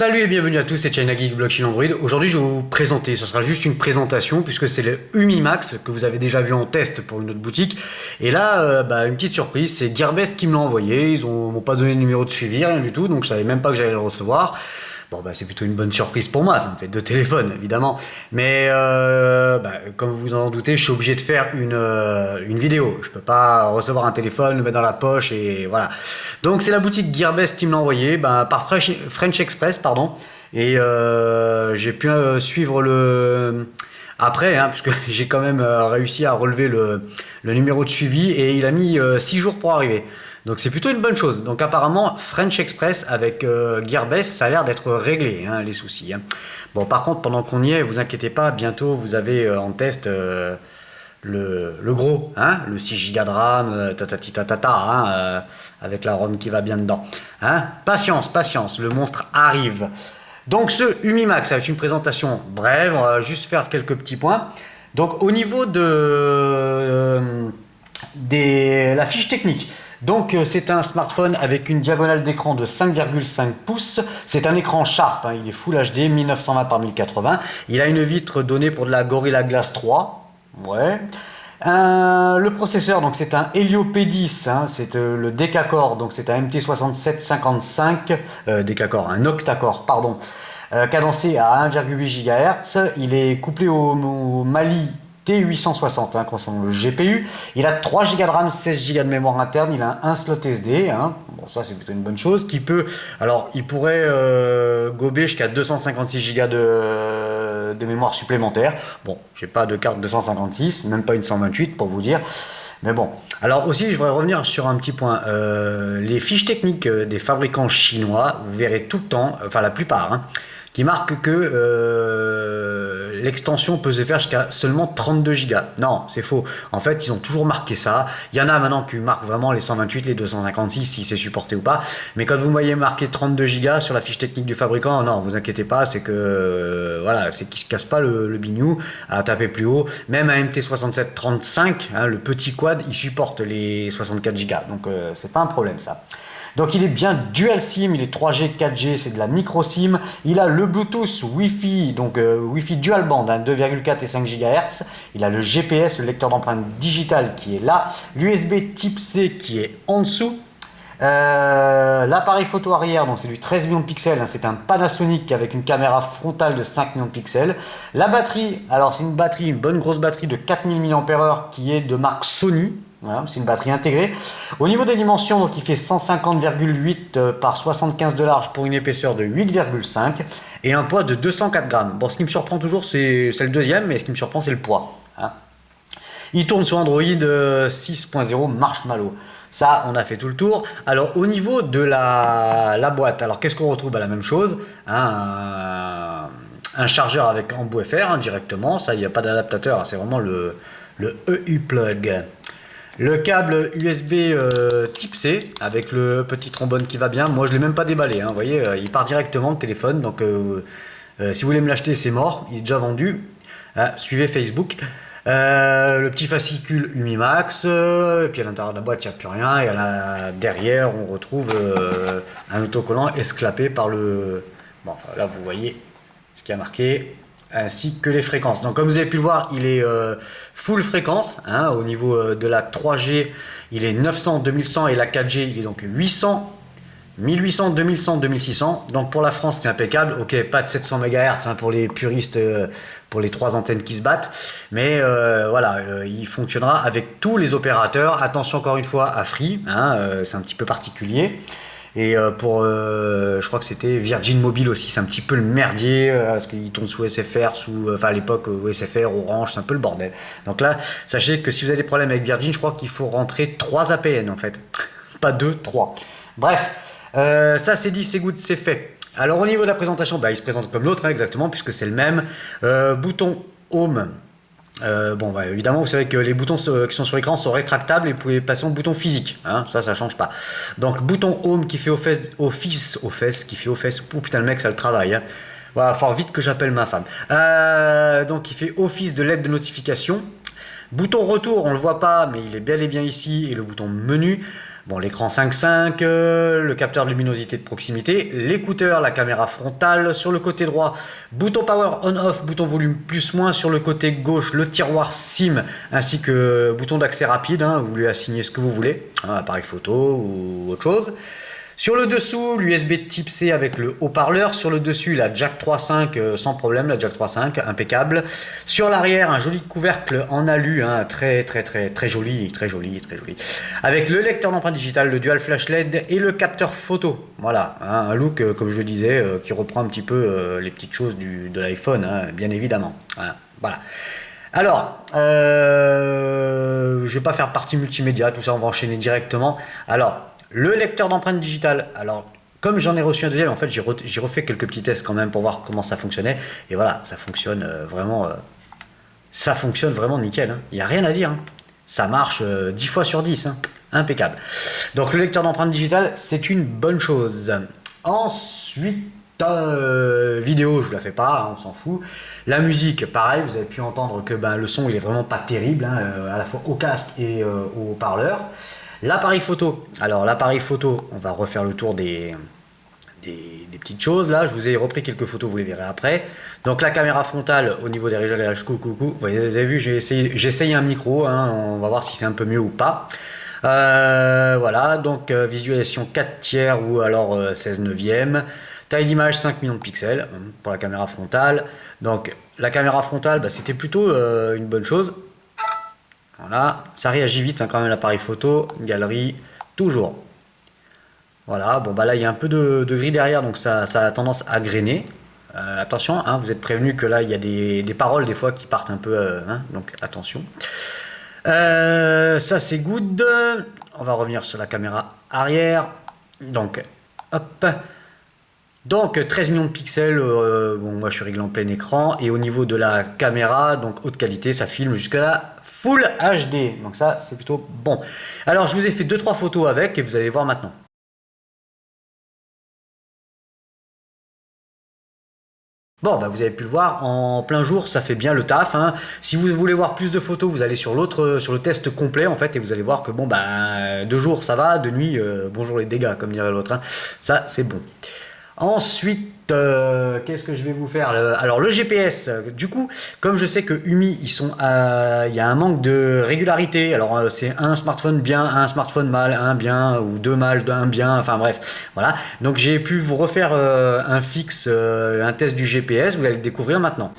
Salut et bienvenue à tous, c'est China Geek Blockchain Android. Aujourd'hui je vais vous présenter, ce sera juste une présentation puisque c'est le Umimax que vous avez déjà vu en test pour une autre boutique. Et là, une petite surprise, c'est Gearbest qui me l'a envoyé, ils m'ont pas donné de numéro de suivi, rien du tout, donc je savais même pas que j'allais le recevoir. Bon c'est plutôt une bonne surprise pour moi, ça me fait deux téléphones évidemment. Mais comme vous en doutez, je suis obligé de faire une vidéo. Je peux pas recevoir un téléphone, le mettre dans la poche et voilà. Donc c'est la boutique Gearbest qui me l'a envoyé par French Express, pardon. Et j'ai pu suivre le... Après, puisque j'ai quand même réussi à relever le numéro de suivi et il a mis 6 jours pour arriver. Donc c'est plutôt une bonne chose. Donc apparemment French Express avec Gearbest, ça a l'air d'être réglé, les soucis. Bon par contre pendant qu'on y est, vous inquiétez pas, bientôt vous avez en test le gros, le 6 Go de RAM, avec la ROM qui va bien dedans. Patience, le monstre arrive. Donc ce Umimax, ça va être une présentation brève, on va juste faire quelques petits points. Donc au niveau de la fiche technique, donc c'est un smartphone avec une diagonale d'écran de 5,5 pouces. C'est un écran Sharp, il est Full HD 1920 par 1080. Il a une vitre donnée pour de la Gorilla Glass 3. Ouais. Le processeur, donc c'est un Helio P10, c'est le Decacore, donc c'est un MT6755, Decacore, un octa-core, pardon, cadencé à 1,8 GHz. Il est couplé au Mali T860 concernant le GPU. Il a 3 Go de RAM, 16 Go de mémoire interne. Il a un slot SD. Bon, ça c'est plutôt une bonne chose. Il pourrait gober jusqu'à 256 Go de mémoire supplémentaire. Bon, j'ai pas de carte 256, même pas une 128 pour vous dire. Mais bon. Alors aussi, je voudrais revenir sur un petit point. Les fiches techniques des fabricants chinois, vous verrez tout le temps, enfin la plupart, qui marque que l'extension peut se faire jusqu'à seulement 32 Go. Non, c'est faux. En fait, ils ont toujours marqué ça. Il y en a maintenant qui marquent vraiment les 128, les 256, si c'est supporté ou pas. Mais quand vous voyez marqué 32 Go sur la fiche technique du fabricant, non, vous inquiétez pas, c'est que c'est qu'il se casse pas le bignou à taper plus haut. Même un MT6735, le petit quad, il supporte les 64 Go. Donc c'est pas un problème ça. Donc il est bien dual SIM, il est 3G, 4G, c'est de la micro SIM. Il a le Bluetooth Wi-Fi, donc Wi-Fi dual band, 2,4 et 5 GHz. Il a le GPS, le lecteur d'empreintes digitales qui est là. L'USB type C qui est en dessous. L'appareil photo arrière, donc c'est du 13 millions de pixels, c'est un Panasonic avec une caméra frontale de 5 millions de pixels. La batterie, alors c'est une bonne grosse batterie de 4000 mAh qui est de marque Sony. Voilà, c'est une batterie intégrée. Au niveau des dimensions, donc il fait 150,8 par 75 de large pour une épaisseur de 8,5 et un poids de 204 grammes. Bon, ce qui me surprend toujours, c'est le deuxième, mais ce qui me surprend, c'est le poids. Il tourne sur Android 6.0 Marshmallow. Ça, on a fait tout le tour. Alors, au niveau de la boîte, alors qu'est-ce qu'on retrouve? La même chose. Un chargeur avec embout FR directement. Ça, il n'y a pas d'adaptateur. C'est vraiment le EU plug. Le câble USB type C avec le petit trombone qui va bien. Moi, je ne l'ai même pas déballé. Vous voyez, il part directement de téléphone. Donc, si vous voulez me l'acheter, c'est mort. Il est déjà vendu. Suivez Facebook. Le petit fascicule Umimax. Et puis à l'intérieur de la boîte, il n'y a plus rien. Et derrière, on retrouve un autocollant esclapé par le... Bon, enfin, là, vous voyez ce qui a marqué, ainsi que les fréquences. Donc comme vous avez pu le voir, il est full fréquence, au niveau de la 3G il est 900, 2100 et la 4G il est donc 800, 1800, 2100, 2600. Donc pour la France c'est impeccable. Ok, pas de 700 MHz pour les puristes, pour les 3 antennes qui se battent, mais il fonctionnera avec tous les opérateurs. Attention encore une fois à Free, c'est un petit peu particulier. Et je crois que c'était Virgin Mobile aussi, c'est un petit peu le merdier, parce qu'il tourne sous SFR, à l'époque SFR, Orange, c'est un peu le bordel. Donc là, sachez que si vous avez des problèmes avec Virgin, je crois qu'il faut rentrer 3 APN en fait, pas 2, 3. Bref, ça c'est dit, c'est good, c'est fait. Alors au niveau de la présentation, il se présente comme l'autre, exactement, puisque c'est le même. Bouton Home. Évidemment, vous savez que les boutons qui sont sur l'écran sont rétractables et vous pouvez passer au bouton physique. Ça change pas. Donc, bouton Home qui fait office. Oh putain, le mec, ça le travaille. Voilà, faut vite que j'appelle ma femme. Donc, il fait office de l'aide de notification. Bouton retour, on le voit pas, mais il est bel et bien ici. Et le bouton menu. Bon, l'écran 5.5, le capteur de luminosité de proximité, l'écouteur, la caméra frontale. Sur le côté droit, bouton power on-off, bouton volume plus-moins. Sur le côté gauche, le tiroir SIM ainsi que bouton d'accès rapide. Hein, vous voulez assigner ce que vous voulez, hein, appareil photo ou autre chose. Sur le dessous, l'USB type C avec le haut-parleur. Sur le dessus, la jack 3.5 sans problème, la jack 3.5 impeccable. Sur l'arrière, un joli couvercle en alu, hein, très joli, très joli. Avec le lecteur d'empreinte digitale, le dual flash LED et le capteur photo. Voilà, hein, un look, comme je le disais, qui reprend un petit peu les petites choses de l'iPhone, hein, bien évidemment. Voilà. Alors, je vais pas faire partie multimédia, tout ça, on va enchaîner directement. Alors, le lecteur d'empreinte digitale, alors comme j'en ai reçu un deuxième, en fait j'ai refait quelques petits tests quand même pour voir comment ça fonctionnait. Et voilà, ça fonctionne vraiment nickel. Hein. Il n'y a rien à dire. Hein. Ça marche 10 fois sur 10. Hein. Impeccable. Donc le lecteur d'empreinte digitale, c'est une bonne chose. Ensuite, vidéo, je ne la fais pas, hein, on s'en fout. La musique, pareil, vous avez pu entendre que le son il est vraiment pas terrible, hein, à la fois au casque et au haut-parleur. L'appareil photo, alors l'appareil photo, on va refaire le tour des petites choses là, je vous ai repris quelques photos, vous les verrez après. Donc la caméra frontale au niveau des réglages, coucou, vous avez vu, j'ai essayé un micro, hein, on va voir si c'est un peu mieux ou pas. Voilà, donc visualisation 4 tiers ou alors 16 neuvième. Taille d'image 5 millions de pixels pour la caméra frontale. Donc la caméra frontale, c'était plutôt une bonne chose. Voilà, ça réagit vite hein, quand même l'appareil photo, galerie, toujours. Voilà, bon là il y a un peu de gris derrière donc ça a tendance à grainer. Attention, hein, vous êtes prévenu que là il y a des paroles des fois qui partent un peu, hein, donc attention. Ça c'est good. On va revenir sur la caméra arrière. Donc, hop. Donc 13 millions de pixels, bon moi je suis réglé en plein écran. Et au niveau de la caméra, donc haute qualité, ça filme jusqu'à la Full HD, donc ça c'est plutôt bon. Alors je vous ai fait 2-3 photos avec et vous allez voir maintenant. Bon, vous avez pu le voir, en plein jour, ça fait bien le taf. Hein. Si vous voulez voir plus de photos, vous allez sur le test complet en fait, et vous allez voir que bon, de jour ça va, de nuit, bonjour les dégâts, comme dirait l'autre. Hein. Ça c'est bon. Ensuite, qu'est-ce que je vais vous faire? Alors le GPS, du coup, comme je sais que Umi, il y a un manque de régularité. Alors c'est un smartphone bien, un smartphone mal, un bien ou deux mal, un bien. Enfin bref, voilà. Donc j'ai pu vous refaire un fixe, un test du GPS. Vous allez le découvrir maintenant.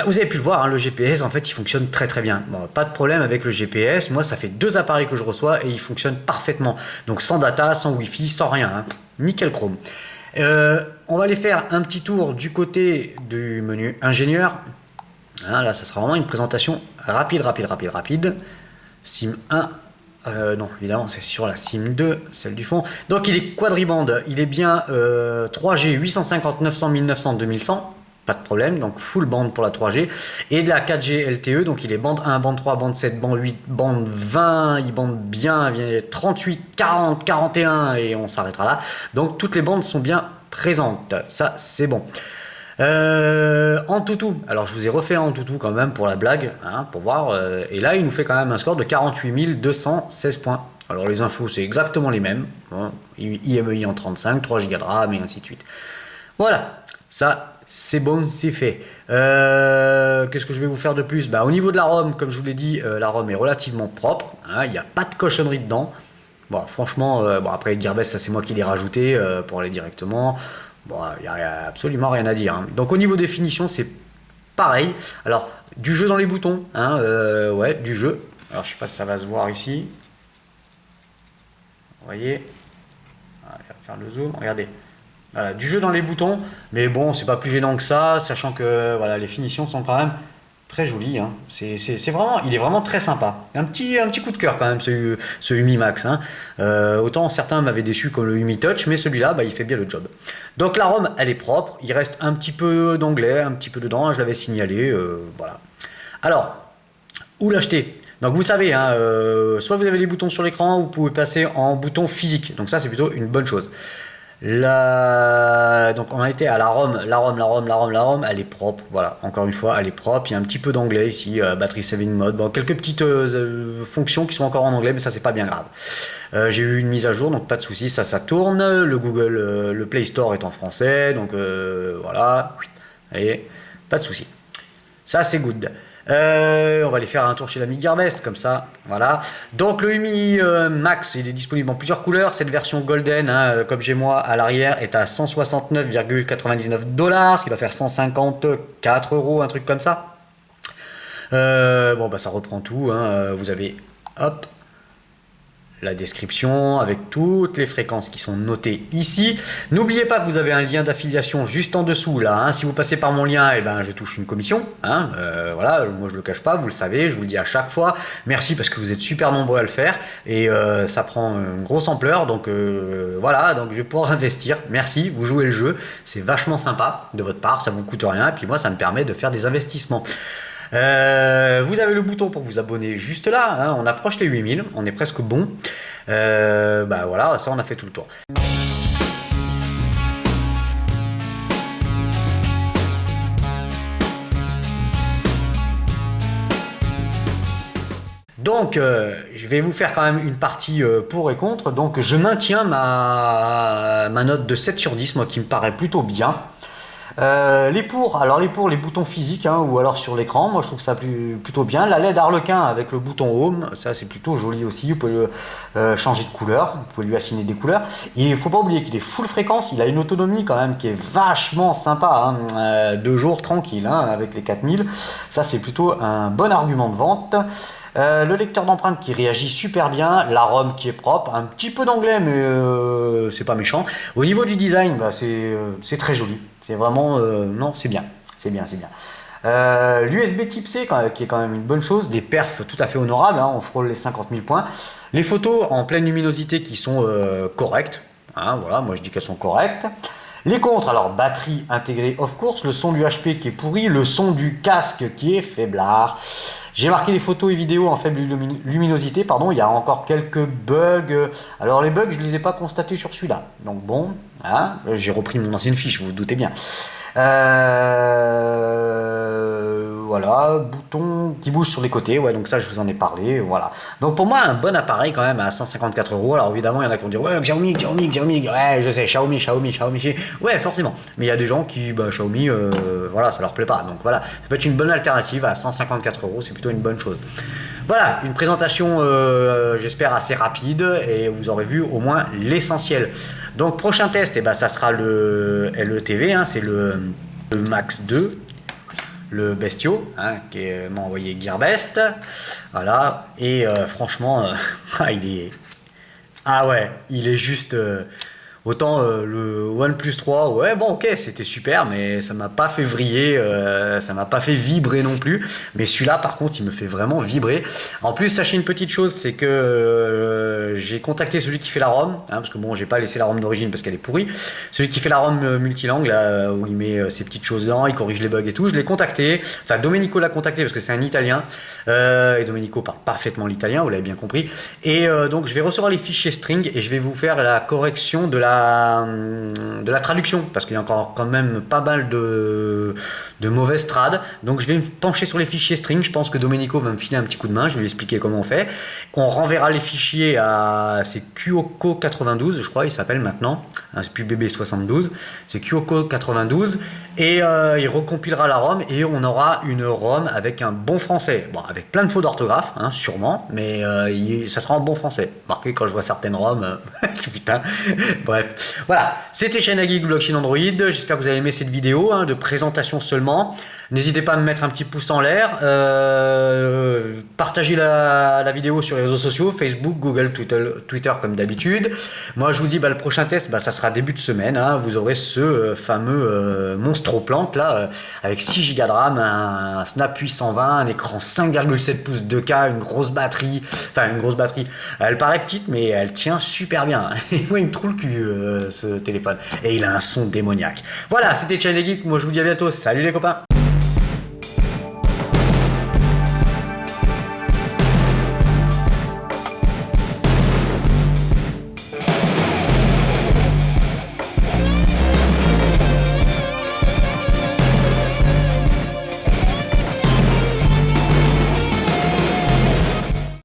Vous avez pu le voir, hein, le GPS en fait il fonctionne très bien. Bon, pas de problème avec le GPS, moi ça fait 2 appareils que je reçois et il fonctionne parfaitement. Donc sans data, sans wifi, sans rien, hein. Nickel chrome. On va aller faire un petit tour du côté du menu ingénieur. Hein, là ça sera vraiment une présentation rapide. SIM 1, non évidemment c'est sur la SIM 2, celle du fond. Donc il est quadriband, il est bien 3G 850 900 1900 2100. Pas de problème, donc full bande pour la 3G. Et de la 4G LTE, donc il est bande 1, bande 3, bande 7, bande 8, bande 20, il bande bien, il y a 38, 40, 41 et on s'arrêtera là. Donc toutes les bandes sont bien présentes, ça c'est bon. Antutu, alors je vous ai refait Antutu quand même pour la blague, hein, pour voir. Et là il nous fait quand même un score de 48 216 points. Alors les infos c'est exactement les mêmes, hein, IMEI en 35, 3 Go de RAM et ainsi de suite. Voilà, ça c'est bon, c'est fait. Qu'est-ce que je vais vous faire de plus? Au niveau de la ROM, comme je vous l'ai dit, la ROM est relativement propre. Hein, il n'y a pas de cochonnerie dedans. Bon, franchement, bon, après Gearbest, ça c'est moi qui l'ai rajouté pour aller directement. Bon, il n'y a absolument rien à dire, hein. Donc au niveau des finitions, c'est pareil. Alors, du jeu dans les boutons, hein, ouais, du jeu. Alors, je sais pas si ça va se voir ici. Vous voyez, on va faire le zoom, regardez. Voilà, du jeu dans les boutons, mais bon, c'est pas plus gênant que ça, sachant que voilà, les finitions sont quand même très jolies, hein. C'est vraiment, il est vraiment très sympa. Un petit coup de cœur quand même, ce Umi Max, hein. Autant certains m'avaient déçu comme le Umi Touch, mais celui-là, bah, il fait bien le job. Donc la ROM, elle est propre, il reste un petit peu d'anglais, un petit peu dedans, je l'avais signalé, voilà. Alors, où l'acheter? Donc vous savez, hein, soit vous avez les boutons sur l'écran, vous pouvez passer en bouton physique. Donc ça, c'est plutôt une bonne chose. Donc on a été à la ROM, la ROM, elle est propre, voilà, encore une fois, elle est propre, il y a un petit peu d'anglais ici, battery saving mode, bon, quelques petites fonctions qui sont encore en anglais, mais ça c'est pas bien grave. J'ai eu une mise à jour, donc pas de souci, ça tourne, le Google, le Play Store est en français, donc voilà, allez, pas de souci. Ça c'est good. On va aller faire un tour chez l'ami Gearbest, comme ça, voilà. Donc le Umi Max, il est disponible en plusieurs couleurs. Cette version Golden, hein, comme j'ai moi à l'arrière, est à 169,99 $, ce qui va faire 154 €, un truc comme ça. Bon, bah ça reprend tout, hein. Vous avez, hop, la description avec toutes les fréquences qui sont notées ici. N'oubliez pas que vous avez un lien d'affiliation juste en dessous là, hein. Si vous passez par mon lien, eh ben, je touche une commission, hein. Voilà, moi je le cache pas, vous le savez, je vous le dis à chaque fois. Merci parce que vous êtes super nombreux à le faire et ça prend une grosse ampleur, donc voilà, donc je vais pouvoir investir. Merci, vous jouez le jeu, c'est vachement sympa de votre part, ça vous coûte rien et puis moi ça me permet de faire des investissements. Vous avez le bouton pour vous abonner juste là, hein, on approche les 8000, on est presque bon. Bah voilà, ça on a fait tout le tour. Donc, je vais vous faire quand même une partie pour et contre. Donc, je maintiens ma note de 7 sur 10, moi qui me paraît plutôt bien. Les pour, les boutons physiques, hein, ou alors sur l'écran, moi je trouve ça plutôt bien. La LED Harlequin avec le bouton Home, ça c'est plutôt joli aussi. Vous pouvez changer de couleur, vous pouvez lui assigner des couleurs. Il ne faut pas oublier qu'il est full fréquence, il a une autonomie quand même qui est vachement sympa, hein. 2 jours tranquille, hein, avec les 4000. Ça c'est plutôt un bon argument de vente. Le lecteur d'empreintes qui réagit super bien, la ROM qui est propre, un petit peu d'anglais mais c'est pas méchant. Au niveau du design, bah, c'est très joli. C'est vraiment, non, c'est bien, c'est bien, c'est bien. L'USB type C qui est quand même une bonne chose, des perfs tout à fait honorables, hein, on frôle les 50 000 points. Les photos en pleine luminosité qui sont correctes, hein, voilà, moi je dis qu'elles sont correctes. Les contres, alors batterie intégrée of course, le son du HP qui est pourri, le son du casque qui est faiblard. J'ai marqué les photos et vidéos en faible luminosité, pardon, il y a encore quelques bugs. Alors les bugs, je ne les ai pas constatés sur celui-là. Donc bon, hein, j'ai repris mon ancienne fiche, vous vous doutez bien. Voilà, bouton qui bouge sur les côtés, ouais, donc ça je vous en ai parlé, voilà. Donc pour moi, un bon appareil quand même à 154 €. Alors évidemment, il y en a qui vont dire, ouais, Xiaomi, ouais, je sais, Xiaomi, ouais, forcément. Mais il y a des gens qui, bah, Xiaomi, voilà, ça leur plaît pas. Donc voilà, ça peut être une bonne alternative à 154 €, c'est plutôt une bonne chose. Voilà, une présentation, j'espère, assez rapide et vous aurez vu au moins l'essentiel. Donc prochain test, eh ben, ça sera le LETV, hein, c'est le Max 2. Le Bestio, hein, qui m'a envoyé Gearbest, voilà, et franchement, il est, ah ouais, il est juste, autant le OnePlus 3, ouais, bon, ok, c'était super, mais ça m'a pas fait vriller, ça m'a pas fait vibrer non plus. Mais celui-là, par contre, il me fait vraiment vibrer. En plus, sachez une petite chose, c'est que j'ai contacté celui qui fait la ROM, hein, parce que bon, j'ai pas laissé la ROM d'origine parce qu'elle est pourrie. Celui qui fait la ROM multilangue, là, où il met ses petites choses dedans, il corrige les bugs et tout, je l'ai contacté. Enfin, Domenico l'a contacté parce que c'est un Italien, et Domenico parle parfaitement l'italien, vous l'avez bien compris. Et donc, je vais recevoir les fichiers string et je vais vous faire la correction de la traduction, parce qu'il y a encore quand même pas mal de de mauvaise trad. Donc je vais me pencher sur les fichiers string. Je pense que Domenico va me filer un petit coup de main. Je vais lui expliquer comment on fait. On renverra les fichiers à c'est Kyoko 92, je crois, il s'appelle maintenant. C'est plus BB72, c'est Kyoko 92. Et il recompilera la ROM et on aura une ROM avec un bon français. Bon, avec plein de fautes d'orthographe, hein, sûrement, mais ça sera en bon français. Marquez quand je vois certaines ROM, putain. Bref, voilà. C'était China Geek Blockchain Android. J'espère que vous avez aimé cette vidéo de présentation seulement. N'hésitez pas à me mettre un petit pouce en l'air. Partagez la vidéo sur les réseaux sociaux, Facebook, Google, Twitter comme d'habitude. Moi je vous dis le prochain test, ça sera début de semaine. Vous aurez ce fameux monstro-plante là, avec 6 Go de RAM, un Snap 820, un écran 5,7 pouces 2K, une grosse batterie. Enfin une grosse batterie. Elle paraît petite mais elle tient super bien. Et moi il me trouve le cul ce téléphone. Et il a un son démoniaque. Voilà, c'était China Geek. Moi je vous dis à bientôt. Salut les copains.